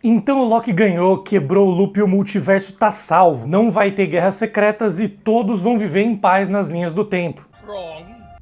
Então o Loki ganhou, quebrou o loop e o multiverso tá salvo. Não vai ter guerras secretas e todos vão viver em paz nas linhas do tempo.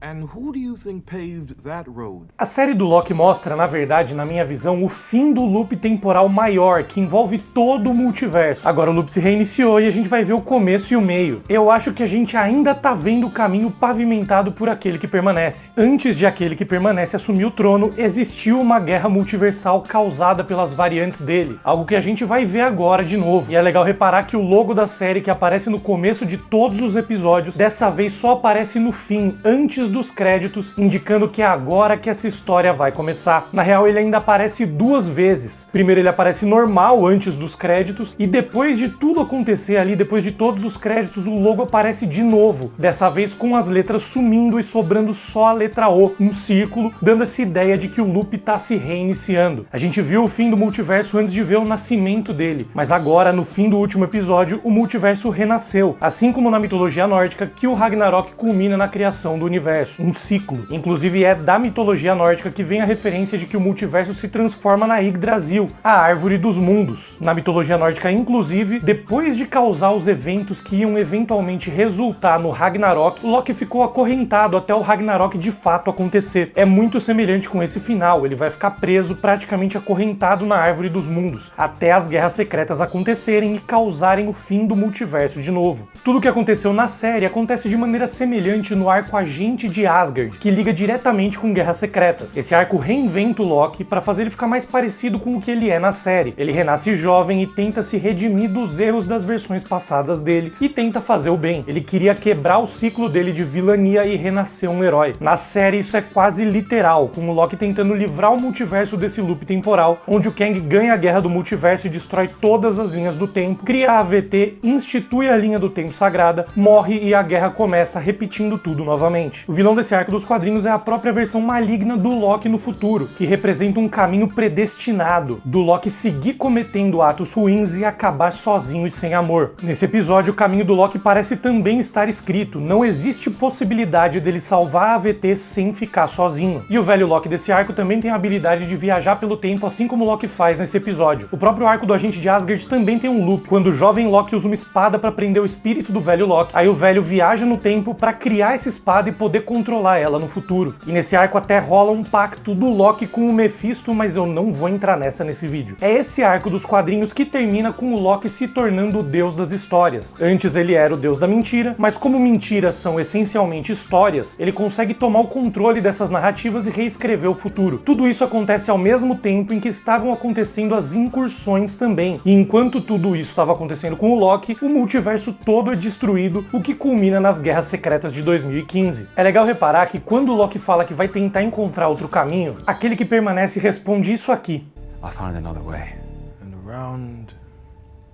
And who do you think paved that road? A série do Loki mostra, na verdade, na minha visão, o fim do loop temporal maior, que envolve todo o multiverso. Agora o loop se reiniciou e a gente vai ver o começo e o meio. Eu acho que a gente ainda tá vendo o caminho pavimentado por aquele que permanece. Antes de aquele que permanece assumir o trono, existiu uma guerra multiversal causada pelas variantes dele, algo que a gente vai ver agora de novo. E é legal reparar que o logo da série, que aparece no começo de todos os episódios, dessa vez só aparece no fim, antes dos créditos, indicando que é agora que essa história vai começar. Na real, ele ainda aparece duas vezes. Primeiro ele aparece normal antes dos créditos e depois de tudo acontecer ali, depois de todos os créditos, o logo aparece de novo. Dessa vez com as letras sumindo e sobrando só a letra O, um círculo, dando essa ideia de que o loop tá se reiniciando. A gente viu o fim do multiverso antes de ver o nascimento dele, mas agora, no fim do último episódio, o multiverso renasceu, assim como na mitologia nórdica, que o Ragnarok culmina na criação do universo. Um ciclo. Inclusive é da mitologia nórdica que vem a referência de que o multiverso se transforma na Yggdrasil, a árvore dos mundos. Na mitologia nórdica, inclusive, depois de causar os eventos que iam eventualmente resultar no Ragnarok, Loki ficou acorrentado até o Ragnarok de fato acontecer. É muito semelhante com esse final, ele vai ficar preso, praticamente acorrentado na árvore dos mundos, até as guerras secretas acontecerem e causarem o fim do multiverso de novo. Tudo o que aconteceu na série acontece de maneira semelhante no arco Agente de Asgard, que liga diretamente com Guerras Secretas. Esse arco reinventa o Loki para fazer ele ficar mais parecido com o que ele é na série. Ele renasce jovem e tenta se redimir dos erros das versões passadas dele e tenta fazer o bem. Ele queria quebrar o ciclo dele de vilania e renascer um herói. Na série isso é quase literal, com o Loki tentando livrar o multiverso desse loop temporal, onde o Kang ganha a guerra do multiverso e destrói todas as linhas do tempo, cria a AVT, institui a linha do tempo sagrada, morre e a guerra começa repetindo tudo novamente. O vilão desse arco dos quadrinhos é a própria versão maligna do Loki no futuro, que representa um caminho predestinado, do Loki seguir cometendo atos ruins e acabar sozinho e sem amor. Nesse episódio, o caminho do Loki parece também estar escrito, não existe possibilidade dele salvar a AVT sem ficar sozinho. E o velho Loki desse arco também tem a habilidade de viajar pelo tempo, assim como o Loki faz nesse episódio. O próprio arco do Agente de Asgard também tem um loop, quando o jovem Loki usa uma espada para prender o espírito do velho Loki. Aí o velho viaja no tempo para criar essa espada e poder controlar ela no futuro. E nesse arco até rola um pacto do Loki com o Mephisto, mas eu não vou entrar nessa nesse vídeo. É esse arco dos quadrinhos que termina com o Loki se tornando o deus das histórias. Antes ele era o deus da mentira, mas como mentiras são essencialmente histórias, ele consegue tomar o controle dessas narrativas e reescrever o futuro. Tudo isso acontece ao mesmo tempo em que estavam acontecendo as incursões também. E enquanto tudo isso estava acontecendo com o Loki, o multiverso todo é destruído, o que culmina nas Guerras Secretas de 2015. É legal reparar que quando o Loki fala que vai tentar encontrar outro caminho, aquele que permanece responde isso aqui. I'll find another way. And around,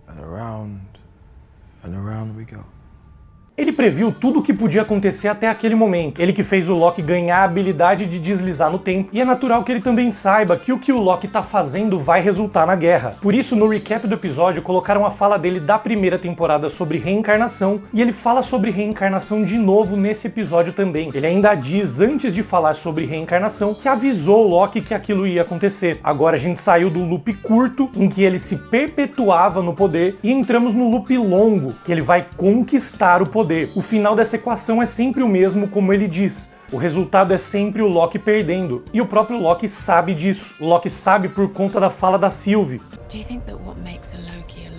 and around, and around we go. Ele previu tudo o que podia acontecer até aquele momento. Ele que fez o Loki ganhar a habilidade de deslizar no tempo. E é natural que ele também saiba que o Loki tá fazendo vai resultar na guerra. Por isso, no recap do episódio, colocaram a fala dele da primeira temporada sobre reencarnação. E ele fala sobre reencarnação de novo nesse episódio também. Ele ainda diz, antes de falar sobre reencarnação, que avisou o Loki que aquilo ia acontecer. Agora a gente saiu do loop curto, em que ele se perpetuava no poder, e entramos no loop longo, que ele vai conquistar o poder. O final dessa equação é sempre o mesmo, como ele diz. O resultado é sempre o Loki perdendo. E o próprio Loki sabe disso. O Loki sabe por conta da fala da Sylvie. Do you think that what makes a Loki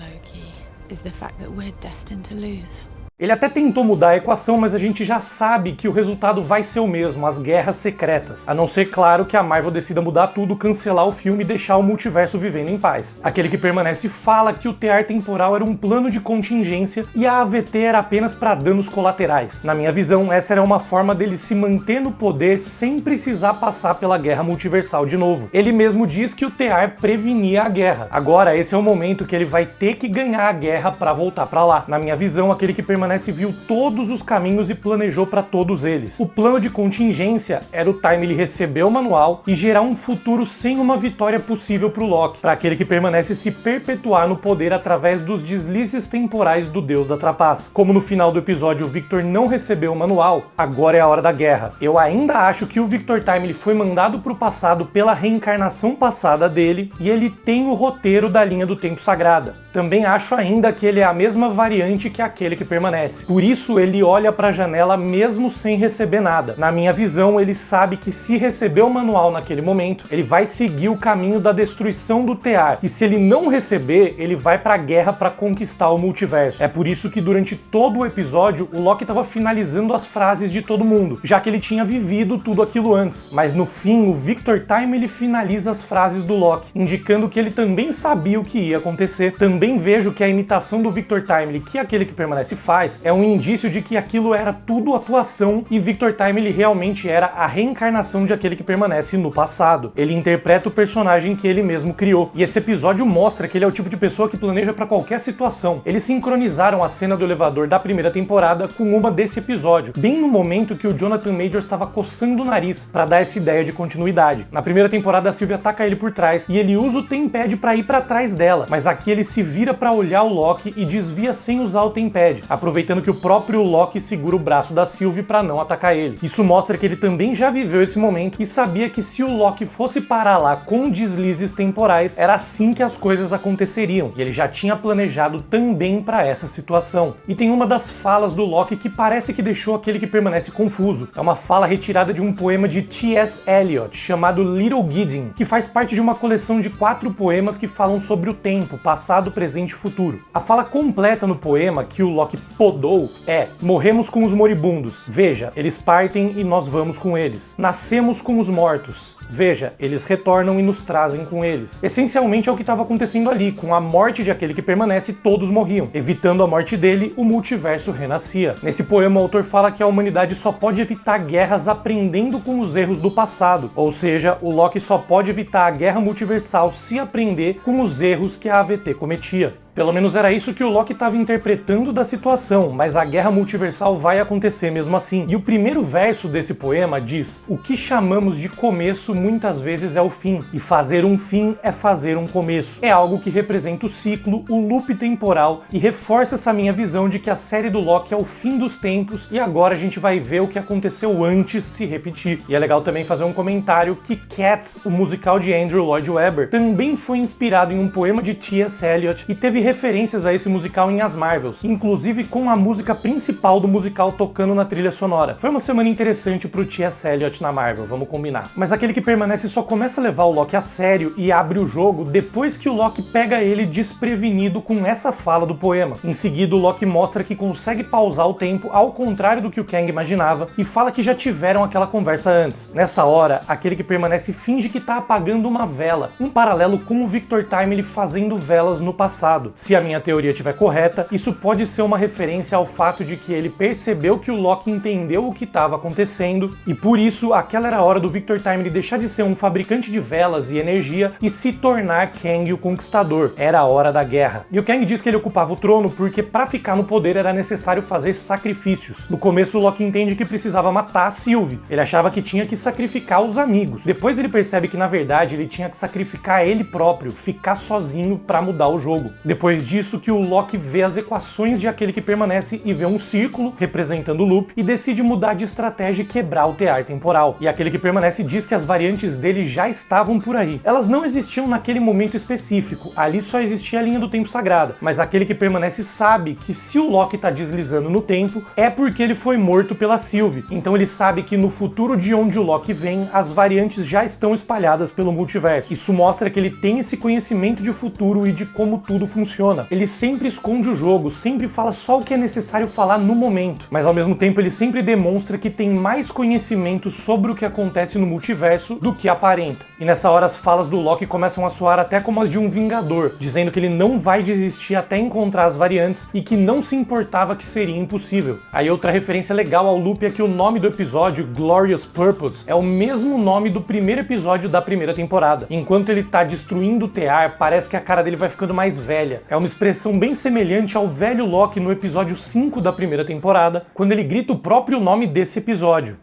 is the fact that we're destined to lose? Ele até tentou mudar a equação, mas a gente já sabe que o resultado vai ser o mesmo, as guerras secretas. A não ser, claro, que a Marvel decida mudar tudo, cancelar o filme e deixar o multiverso vivendo em paz. Aquele que permanece fala que o tear temporal era um plano de contingência e a AVT era apenas para danos colaterais. Na minha visão, essa era uma forma dele se manter no poder sem precisar passar pela guerra multiversal de novo. Ele mesmo diz que o tear prevenia a guerra. Agora, esse é o momento que ele vai ter que ganhar a guerra para voltar para lá. Na minha visão, aquele que permanece Permanece viu todos os caminhos e planejou para todos eles. O plano de contingência era o Timely receber o manual e gerar um futuro sem uma vitória possível para o Loki, para aquele que permanece se perpetuar no poder através dos deslizes temporais do Deus da Trapaça. Como no final do episódio o Victor não recebeu o manual, agora é a hora da guerra. Eu ainda acho que o Victor Timely foi mandado para o passado pela reencarnação passada dele e ele tem o roteiro da linha do tempo sagrada. Também acho ainda que ele é a mesma variante que aquele que permanece. Por isso ele olha para a janela mesmo sem receber nada. Na minha visão, ele sabe que se receber o manual naquele momento, ele vai seguir o caminho da destruição do Tear. E se ele não receber, ele vai para a guerra para conquistar o multiverso. É por isso que durante todo o episódio, o Loki estava finalizando as frases de todo mundo, já que ele tinha vivido tudo aquilo antes. Mas no fim, o Victor Time ele finaliza as frases do Loki, indicando que ele também sabia o que ia acontecer. Também vejo que a imitação do Victor Timely que aquele que permanece faz é um indício de que aquilo era tudo atuação e Victor Timely realmente era a reencarnação de aquele que permanece no passado. Ele interpreta o personagem que ele mesmo criou. E esse episódio mostra que ele é o tipo de pessoa que planeja para qualquer situação. Eles sincronizaram a cena do elevador da primeira temporada com uma desse episódio, bem no momento que o Jonathan Majors estava coçando o nariz para dar essa ideia de continuidade. Na primeira temporada a Sylvie ataca ele por trás e ele usa o Tempad para ir para trás dela, mas aqui ele se vira para olhar o Loki e desvia sem usar o Tempad, aproveitando que o próprio Loki segura o braço da Sylvie para não atacar ele. Isso mostra que ele também já viveu esse momento e sabia que se o Loki fosse parar lá com deslizes temporais, era assim que as coisas aconteceriam, e ele já tinha planejado também para essa situação. E tem uma das falas do Loki que parece que deixou aquele que permanece confuso. É uma fala retirada de um poema de T.S. Eliot, chamado Little Gideon, que faz parte de uma coleção de 4 poemas que falam sobre o tempo, passado, presente e futuro. A fala completa no poema que o Loki podou é: morremos com os moribundos, veja, eles partem e nós vamos com eles. Nascemos com os mortos, veja, eles retornam e nos trazem com eles. Essencialmente é o que estava acontecendo ali, com a morte de aquele que permanece, todos morriam. Evitando a morte dele, o multiverso renascia. Nesse poema o autor fala que a humanidade só pode evitar guerras aprendendo com os erros do passado, ou seja, o Loki só pode evitar a guerra multiversal se aprender com os erros que a AVT cometia. Pelo menos era isso que o Loki estava interpretando da situação, mas a guerra multiversal vai acontecer mesmo assim. E o primeiro verso desse poema diz: o que chamamos de começo muitas vezes é o fim, e fazer um fim é fazer um começo. É algo que representa o ciclo, o loop temporal, e reforça essa minha visão de que a série do Loki é o fim dos tempos, e agora a gente vai ver o que aconteceu antes se repetir. E é legal também fazer um comentário que Cats, o musical de Andrew Lloyd Webber, também foi inspirado em um poema de T.S. Eliot e teve referências a esse musical em As Marvels, inclusive com a música principal do musical tocando na trilha sonora. Foi uma semana interessante pro T.S. Eliot na Marvel, vamos combinar. Mas aquele que permanece só começa a levar o Loki a sério e abre o jogo depois que o Loki pega ele desprevenido com essa fala do poema. Em seguida, o Loki mostra que consegue pausar o tempo, ao contrário do que o Kang imaginava, e fala que já tiveram aquela conversa antes. Nessa hora, aquele que permanece finge que tá apagando uma vela, um paralelo com o Victor Timely fazendo velas no passado. Se a minha teoria estiver correta, isso pode ser uma referência ao fato de que ele percebeu que o Loki entendeu o que estava acontecendo e por isso aquela era a hora do Victor Timely deixar de ser um fabricante de velas e energia e se tornar Kang o Conquistador. Era a hora da guerra. E o Kang diz que ele ocupava o trono porque para ficar no poder era necessário fazer sacrifícios. No começo o Loki entende que precisava matar a Sylvie. Ele achava que tinha que sacrificar os amigos. Depois ele percebe que na verdade ele tinha que sacrificar ele próprio, ficar sozinho para mudar o jogo. Depois disso que o Loki vê as equações de aquele que permanece e vê um círculo representando o loop e decide mudar de estratégia e quebrar o tear temporal. E aquele que permanece diz que as variantes dele já estavam por aí. Elas não existiam naquele momento específico, ali só existia a linha do tempo sagrada, mas aquele que permanece sabe que se o Loki tá deslizando no tempo é porque ele foi morto pela Sylvie. Então ele sabe que no futuro de onde o Loki vem, as variantes já estão espalhadas pelo multiverso. Isso mostra que ele tem esse conhecimento de futuro e de como tudo funciona. Ele sempre esconde o jogo, sempre fala só o que é necessário falar no momento, mas ao mesmo tempo ele sempre demonstra que tem mais conhecimento sobre o que acontece no multiverso do que aparenta. E nessa hora as falas do Loki começam a soar até como as de um vingador, dizendo que ele não vai desistir até encontrar as variantes e que não se importava que seria impossível. Aí outra referência legal ao loop é que o nome do episódio, Glorious Purpose, é o mesmo nome do primeiro episódio da primeira temporada. Enquanto ele tá destruindo o tear, parece que a cara dele vai ficando mais velha. ideia. É uma expressão bem semelhante ao velho Loki no episódio 5 da primeira temporada, quando ele grita o próprio nome desse episódio.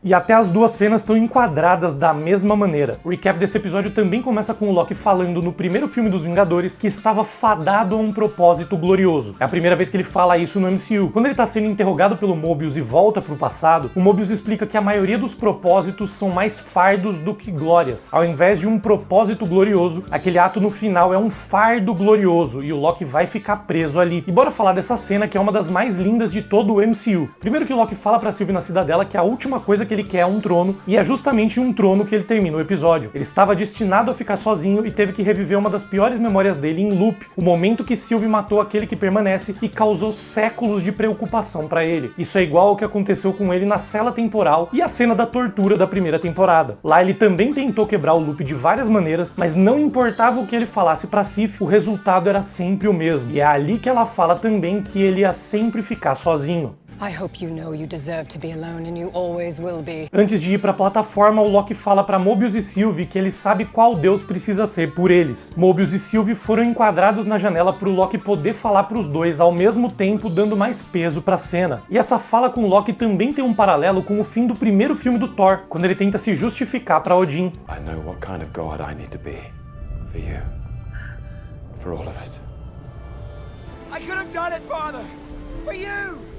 E até as duas cenas estão enquadradas da mesma maneira. O recap desse episódio também começa com o Loki falando no primeiro filme dos Vingadores que estava fadado a um propósito glorioso. É a primeira vez que ele fala isso no MCU. Quando ele está sendo interrogado pelo Mobius e volta pro passado, o Mobius explica que a maioria dos propósitos são mais fardos do que glórias. Ao invés de um propósito glorioso, aquele ato no final é um fardo glorioso e o Loki vai ficar preso ali. E bora falar dessa cena que é uma das mais lindas de todo o MCU. Primeiro que o Loki fala pra Sylvie na cidadela que a última coisa que ele quer é um trono, e é justamente um trono que ele termina o episódio. Ele estava destinado a ficar sozinho e teve que reviver uma das piores memórias dele em loop, o momento que Sylvie matou aquele que permanece e causou séculos de preocupação pra ele. Isso é igual ao que aconteceu com ele na cela temporal e a cena da tortura da primeira temporada. Lá ele também tentou quebrar o loop de várias maneiras, mas não importava o que ele falasse pra Sif, o resultado era sempre o mesmo. E é ali que ela fala também que ele ia sempre ficar sozinho. I hope you know you deserve to be alone and you always will be. Antes de ir pra plataforma, o Loki fala pra Mobius e Sylvie que ele sabe qual deus precisa ser por eles. Mobius e Sylvie foram enquadrados na janela pro Loki poder falar pros dois ao mesmo tempo, dando mais peso pra cena. E essa fala com o Loki também tem um paralelo com o fim do primeiro filme do Thor, quando ele tenta se justificar pra Odin. I know what kind of god I need to be. For you. For all of us. I could have done it, Father! For you!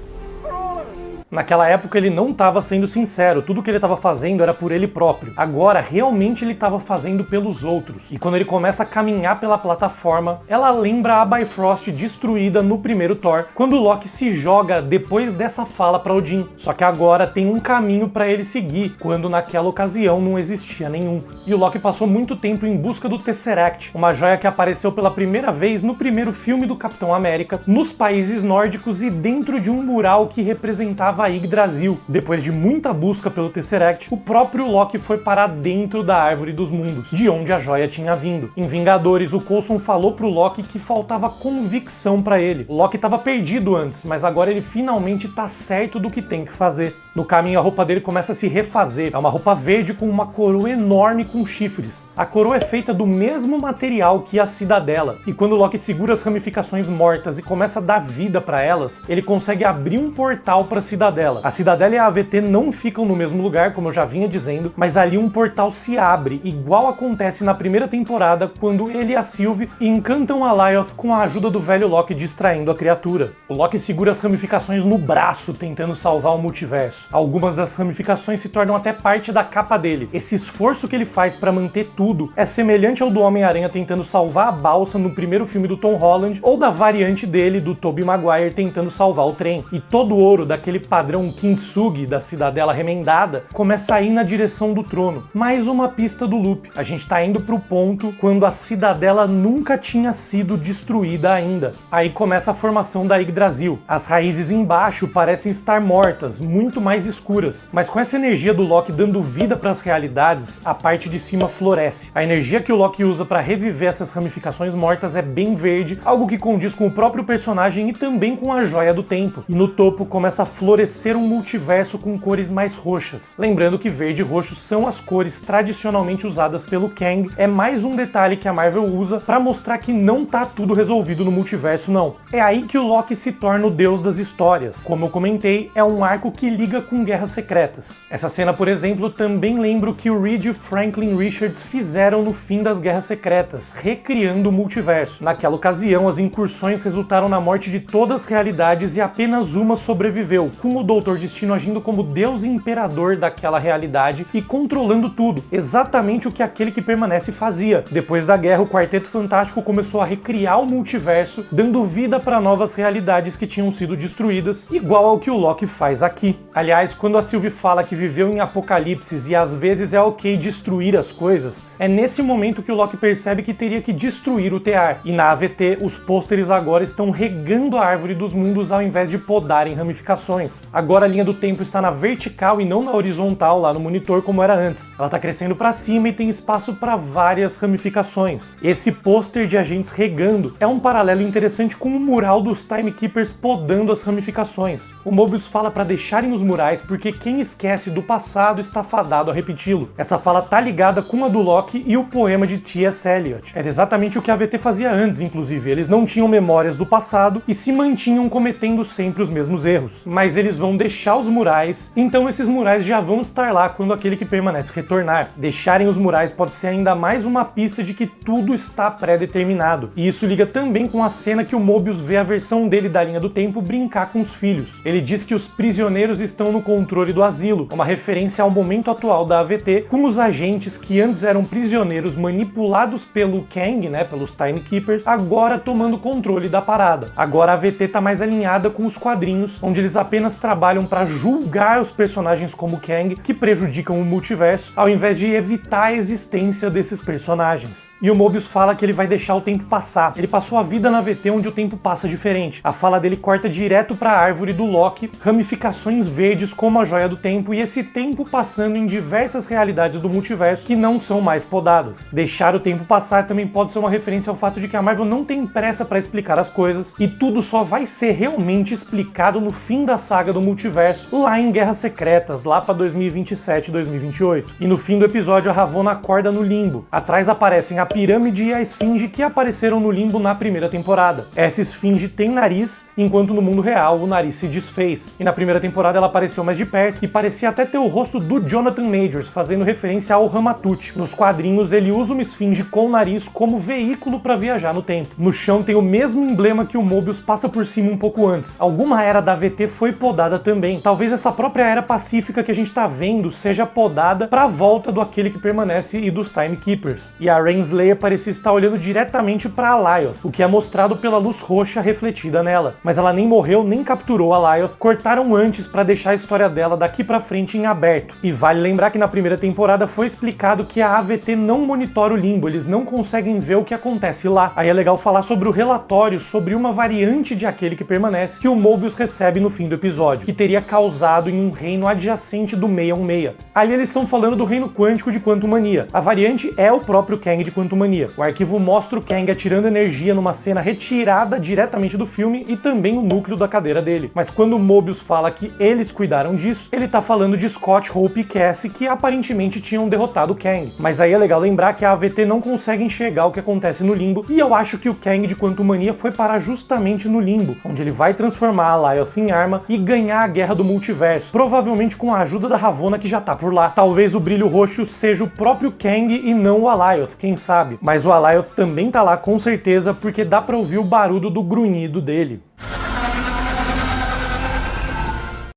Naquela época ele não estava sendo sincero, tudo que ele estava fazendo era por ele próprio. Agora, realmente ele estava fazendo pelos outros. E quando ele começa a caminhar pela plataforma, ela lembra a Bifrost destruída no primeiro Thor, quando o Loki se joga depois dessa fala para Odin. Só que agora tem um caminho para ele seguir, quando naquela ocasião não existia nenhum. E o Loki passou muito tempo em busca do Tesseract, uma joia que apareceu pela primeira vez no primeiro filme do Capitão América, nos países nórdicos e dentro de um mural que representava a Yggdrasil. Depois de muita busca pelo Tesseract, o próprio Loki foi parar dentro da Árvore dos Mundos, de onde a joia tinha vindo. Em Vingadores, o Coulson falou pro Loki que faltava convicção pra ele. O Loki estava perdido antes, mas agora ele finalmente tá certo do que tem que fazer. No caminho, a roupa dele começa a se refazer. É uma roupa verde com uma coroa enorme com chifres. A coroa é feita do mesmo material que a cidadela. E quando o Loki segura as ramificações mortas e começa a dar vida pra elas, ele consegue abrir um portal pra cidadela. A cidadela e a AVT não ficam no mesmo lugar, como eu já vinha dizendo, mas ali um portal se abre, igual acontece na primeira temporada, quando ele e a Sylvie encantam a Lyoth com a ajuda do velho Loki distraindo a criatura. O Loki segura as ramificações no braço, tentando salvar o multiverso. Algumas das ramificações se tornam até parte da capa dele. Esse esforço que ele faz para manter tudo é semelhante ao do Homem-Aranha tentando salvar a balsa no primeiro filme do Tom Holland, ou da variante dele, do Tobey Maguire, tentando salvar o trem. E todo o ouro daquele padrão Kintsugi da cidadela remendada começa a ir na direção do trono. Mais uma pista do loop. A gente tá indo pro ponto quando a cidadela nunca tinha sido destruída ainda. Aí começa a formação da Yggdrasil. As raízes embaixo parecem estar mortas, muito mais escuras, mas com essa energia do Loki dando vida para as realidades, a parte de cima floresce. A energia que o Loki usa para reviver essas ramificações mortas é bem verde, algo que condiz com o próprio personagem e também com a joia do tempo. E no topo começa a florescer um multiverso com cores mais roxas. Lembrando que verde e roxo são as cores tradicionalmente usadas pelo Kang, é mais um detalhe que a Marvel usa para mostrar que não tá tudo resolvido no multiverso não. É aí que o Loki se torna o deus das histórias. Como eu comentei, é um arco que liga com Guerras Secretas. Essa cena, por exemplo, também lembra o que o Reed e o Franklin Richards fizeram no fim das Guerras Secretas, recriando o multiverso. Naquela ocasião, as incursões resultaram na morte de todas as realidades e apenas uma sobreviveu, com o Doutor Destino agindo como Deus Imperador daquela realidade e controlando tudo, exatamente o que aquele que permanece fazia. Depois da guerra, o Quarteto Fantástico começou a recriar o multiverso, dando vida para novas realidades que tinham sido destruídas, igual ao que o Loki faz aqui. Aliás, quando a Sylvie fala que viveu em apocalipses e às vezes é ok destruir as coisas, é nesse momento que o Loki percebe que teria que destruir o tear. E na AVT, os pôsteres agora estão regando a Árvore dos Mundos ao invés de podarem ramificações. Agora a linha do tempo está na vertical e não na horizontal lá no monitor como era antes. Ela está crescendo para cima e tem espaço para várias ramificações. Esse pôster de agentes regando é um paralelo interessante com o mural dos Timekeepers podando as ramificações. O Mobius fala para deixarem os murais murais porque quem esquece do passado está fadado a repeti-lo. Essa fala tá ligada com a do Locke e o poema de T.S. Eliot. Era exatamente o que a AVT fazia antes, inclusive. Eles não tinham memórias do passado e se mantinham cometendo sempre os mesmos erros. Mas eles vão deixar os murais, então esses murais já vão estar lá quando aquele que permanece retornar. Deixarem os murais pode ser ainda mais uma pista de que tudo está pré-determinado. E isso liga também com a cena que o Mobius vê a versão dele da linha do tempo brincar com os filhos. Ele diz que os prisioneiros estão no controle do asilo, uma referência ao momento atual da AVT, com os agentes que antes eram prisioneiros manipulados pelo Kang, né, pelos Timekeepers, agora tomando controle da parada. Agora a AVT tá mais alinhada com os quadrinhos, onde eles apenas trabalham para julgar os personagens como Kang, que prejudicam o multiverso, ao invés de evitar a existência desses personagens. E o Mobius fala que ele vai deixar o tempo passar. Ele passou a vida na AVT onde o tempo passa diferente. A fala dele corta direto para a árvore do Loki, ramificações verdes como a joia do tempo e esse tempo passando em diversas realidades do multiverso que não são mais podadas. Deixar o tempo passar também pode ser uma referência ao fato de que a Marvel não tem pressa para explicar as coisas e tudo só vai ser realmente explicado no fim da saga do multiverso, lá em Guerras Secretas, lá para 2027 e 2028. E no fim do episódio a Ravonna acorda no limbo. Atrás aparecem a pirâmide e a esfinge que apareceram no limbo na primeira temporada. Essa esfinge tem nariz, enquanto no mundo real o nariz se desfez. E na primeira temporada ela apareceu mais de perto e parecia até ter o rosto do Jonathan Majors, fazendo referência ao Ramatut. Nos quadrinhos ele usa uma esfinge com nariz como veículo para viajar no tempo. No chão tem o mesmo emblema que o Mobius passa por cima um pouco antes. Alguma era da AVT foi podada também. Talvez essa própria era pacífica que a gente tá vendo seja podada para a volta do aquele que permanece e dos Timekeepers. E a Renslayer parecia estar olhando diretamente para Alioth, o que é mostrado pela luz roxa refletida nela. Mas ela nem morreu nem capturou Alioth, cortaram antes para deixar a história dela daqui para frente em aberto. E vale lembrar que na primeira temporada foi explicado que a AVT não monitora o limbo, eles não conseguem ver o que acontece lá. Aí é legal falar sobre o relatório sobre uma variante de aquele que permanece que o Mobius recebe no fim do episódio, que teria causado em um reino adjacente do 616. Ali eles estão falando do reino quântico de Quantumania. A variante é o próprio Kang de Quantumania. O arquivo mostra o Kang atirando energia numa cena retirada diretamente do filme e também o núcleo da cadeira dele. Mas quando o Mobius fala que eles cuidaram disso, ele tá falando de Scott, Hope e Cassie, que aparentemente tinham derrotado o Kang. Mas aí é legal lembrar que a AVT não consegue enxergar o que acontece no limbo, e eu acho que o Kang de Quantumania foi parar justamente no limbo, onde ele vai transformar a Alioth em arma e ganhar a guerra do multiverso, provavelmente com a ajuda da Ravonna que já tá por lá. Talvez o brilho roxo seja o próprio Kang e não o Alioth, quem sabe? Mas o Alioth também tá lá com certeza, porque dá pra ouvir o barulho do grunhido dele.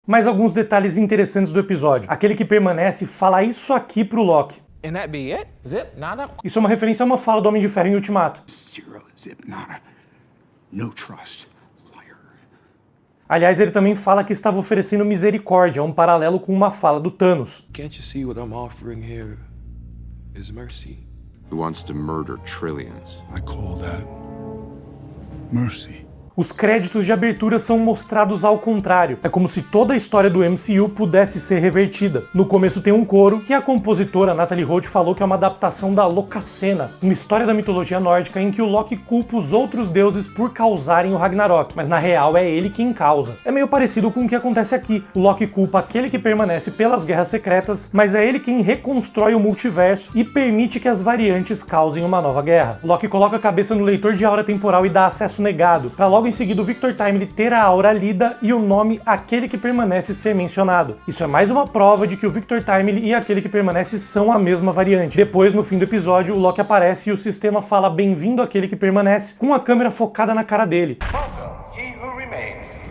Mais alguns detalhes interessantes do episódio. Aquele que permanece fala isso aqui pro Loki. And that be it? Zip? Nada? Isso é uma referência a uma fala do Homem de Ferro em Ultimato. Zero, zip, nada. No trust. Liar. Aliás, ele também fala que estava oferecendo misericórdia, um paralelo com uma fala do Thanos. Can't you see what I'm offering here is mercy? Who wants to murder trillions? I call that mercy. Os créditos de abertura são mostrados ao contrário. É como se toda a história do MCU pudesse ser revertida. No começo tem um coro que a compositora Natalie Holt falou que é uma adaptação da Locassena, uma história da mitologia nórdica em que o Loki culpa os outros deuses por causarem o Ragnarok, mas na real é ele quem causa. É meio parecido com o que acontece aqui. O Loki culpa aquele que permanece pelas guerras secretas, mas é ele quem reconstrói o multiverso e permite que as variantes causem uma nova guerra. O Loki coloca a cabeça no leitor de aura temporal e dá acesso negado, para logo em seguida o Victor Timely ter a aura lida e o nome aquele que permanece ser mencionado. Isso é mais uma prova de que o Victor Timely e aquele que permanece são a mesma variante. Depois, no fim do episódio, o Loki aparece e o sistema fala bem-vindo àquele que permanece, com a câmera focada na cara dele,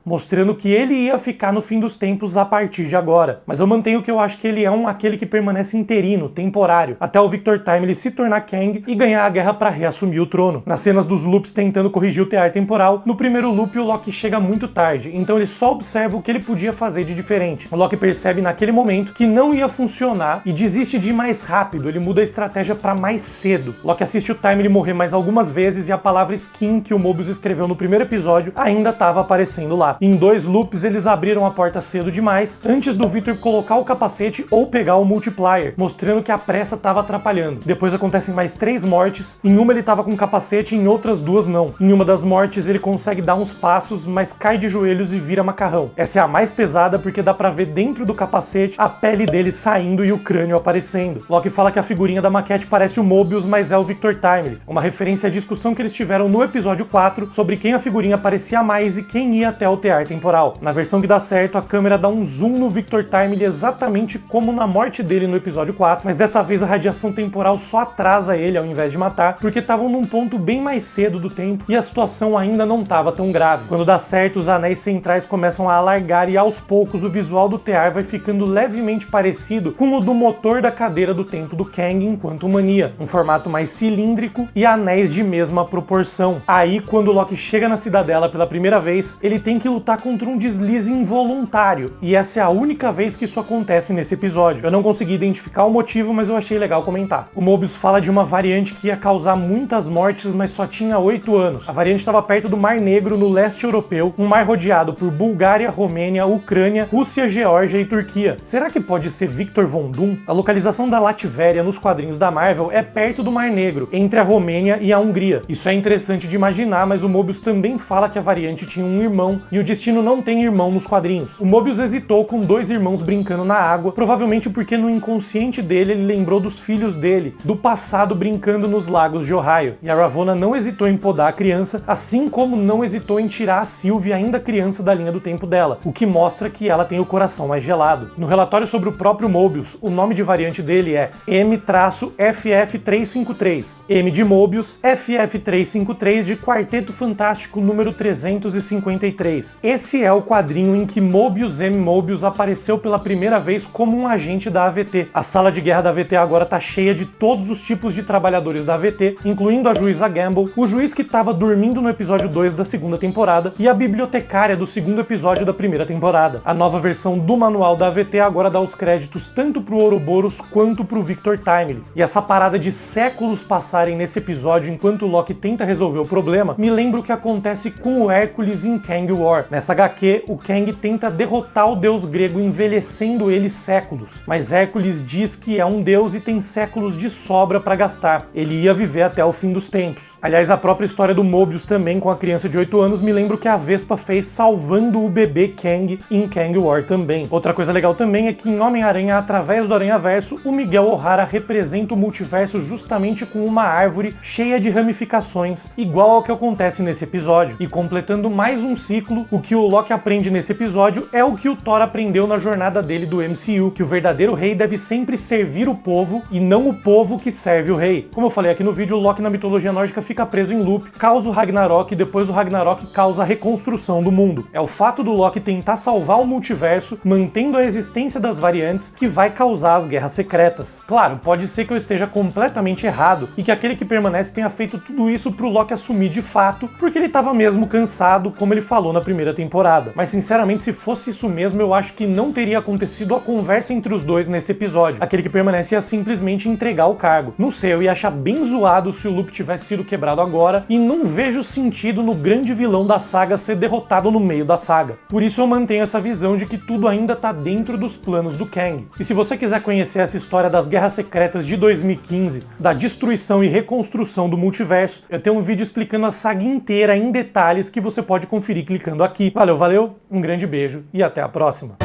mostrando que ele ia ficar no fim dos tempos a partir de agora. Mas eu mantenho que eu acho que ele é aquele que permanece interino, temporário, até o Victor Timely se tornar Kang e ganhar a guerra para reassumir o trono. Nas cenas dos loops tentando corrigir o tear temporal, no primeiro loop o Loki chega muito tarde, então ele só observa o que ele podia fazer de diferente. O Loki percebe naquele momento que não ia funcionar e desiste de ir mais rápido, ele muda a estratégia para mais cedo. Loki assiste o Timely morrer mais algumas vezes e a palavra skin que o Mobius escreveu no primeiro episódio ainda estava aparecendo lá. lá. Em 2 loops eles abriram a porta cedo demais, antes do Victor colocar o capacete ou pegar o multiplier, mostrando que a pressa estava atrapalhando. Depois acontecem mais 3 mortes, em uma ele estava com capacete e em outras 2 não. Em uma das mortes ele consegue dar uns passos, mas cai de joelhos e vira macarrão. Essa é a mais pesada porque dá pra ver dentro do capacete a pele dele saindo e o crânio aparecendo. Loki fala que a figurinha da maquete parece o Mobius, mas é o Victor Timely, uma referência à discussão que eles tiveram no episódio 4 sobre quem a figurinha parecia mais e quem ia até o tear temporal. Na versão que dá certo, a câmera dá um zoom no Victor Timely exatamente como na morte dele no episódio 4, mas dessa vez a radiação temporal só atrasa ele ao invés de matar, porque estavam num ponto bem mais cedo do tempo e a situação ainda não estava tão grave. Quando dá certo, os anéis centrais começam a alargar e aos poucos o visual do tear vai ficando levemente parecido com o do motor da cadeira do tempo do Kang enquanto Mania, um formato mais cilíndrico e anéis de mesma proporção. Aí, quando Loki chega na cidadela pela primeira vez, ele tem que lutar contra um deslize involuntário, e essa é a única vez que isso acontece nesse episódio. Eu não consegui identificar o motivo, mas eu achei legal comentar. O Mobius fala de uma variante que ia causar muitas mortes, mas só tinha 8 anos. A variante estava perto do Mar Negro, no leste europeu, um mar rodeado por Bulgária, Romênia, Ucrânia, Rússia, Geórgia e Turquia. Será que pode ser Victor Von Doom? A localização da Latvéria nos quadrinhos da Marvel é perto do Mar Negro, entre a Romênia e a Hungria. Isso é interessante de imaginar, mas o Mobius também fala que a variante tinha um irmão, e o Destino não tem irmão nos quadrinhos. O Mobius hesitou com 2 irmãos brincando na água, provavelmente porque no inconsciente dele ele lembrou dos filhos dele, do passado brincando nos lagos de Ohio. E a Ravonna não hesitou em podar a criança, assim como não hesitou em tirar a Sylvie, ainda criança, da linha do tempo dela, o que mostra que ela tem o coração mais gelado. No relatório sobre o próprio Mobius, o nome de variante dele é M-FF353. M de Mobius, FF353 de Quarteto Fantástico número 353. Esse é o quadrinho em que Mobius M. Mobius apareceu pela primeira vez como um agente da AVT. A sala de guerra da AVT agora tá cheia de todos os tipos de trabalhadores da AVT, incluindo a juíza Gamble, o juiz que estava dormindo no episódio 2 da segunda temporada e a bibliotecária do segundo episódio da primeira temporada. A nova versão do manual da AVT agora dá os créditos tanto pro Ouroboros quanto pro Victor Timely. E essa parada de séculos passarem nesse episódio enquanto o Loki tenta resolver o problema me lembra o que acontece com o Hércules em Kang War. Nessa HQ, o Kang tenta derrotar o deus grego envelhecendo ele séculos, mas Hércules diz que é um deus e tem séculos de sobra pra gastar. Ele ia viver até o fim dos tempos. Aliás, a própria história do Mobius também com a criança de 8 anos me lembra o que a Vespa fez salvando o bebê Kang em Kang War também. Outra coisa legal também é que em Homem-Aranha, através do Aranhaverso, o Miguel O'Hara representa o multiverso justamente com uma árvore cheia de ramificações, igual ao que acontece nesse episódio. E completando mais um ciclo, o que o Loki aprende nesse episódio é o que o Thor aprendeu na jornada dele do MCU, que o verdadeiro rei deve sempre servir o povo e não o povo que serve o rei. Como eu falei aqui no vídeo, o Loki na mitologia nórdica fica preso em loop, causa o Ragnarok e depois o Ragnarok causa a reconstrução do mundo. É o fato do Loki tentar salvar o multiverso, mantendo a existência das variantes, que vai causar as guerras secretas. Claro, pode ser que eu esteja completamente errado e que aquele que permanece tenha feito tudo isso pro Loki assumir de fato, porque ele estava mesmo cansado, como ele falou na primeira temporada. Mas sinceramente, se fosse isso mesmo, eu acho que não teria acontecido a conversa entre os dois nesse episódio. Aquele que permanece ia simplesmente entregar o cargo. Não sei, eu ia achar bem zoado se o loop tivesse sido quebrado agora, e não vejo sentido no grande vilão da saga ser derrotado no meio da saga. Por isso eu mantenho essa visão de que tudo ainda tá dentro dos planos do Kang. E se você quiser conhecer essa história das Guerras Secretas de 2015, da destruição e reconstrução do multiverso, eu tenho um vídeo explicando a saga inteira em detalhes que você pode conferir clicando aqui. Valeu, um grande beijo e até a próxima!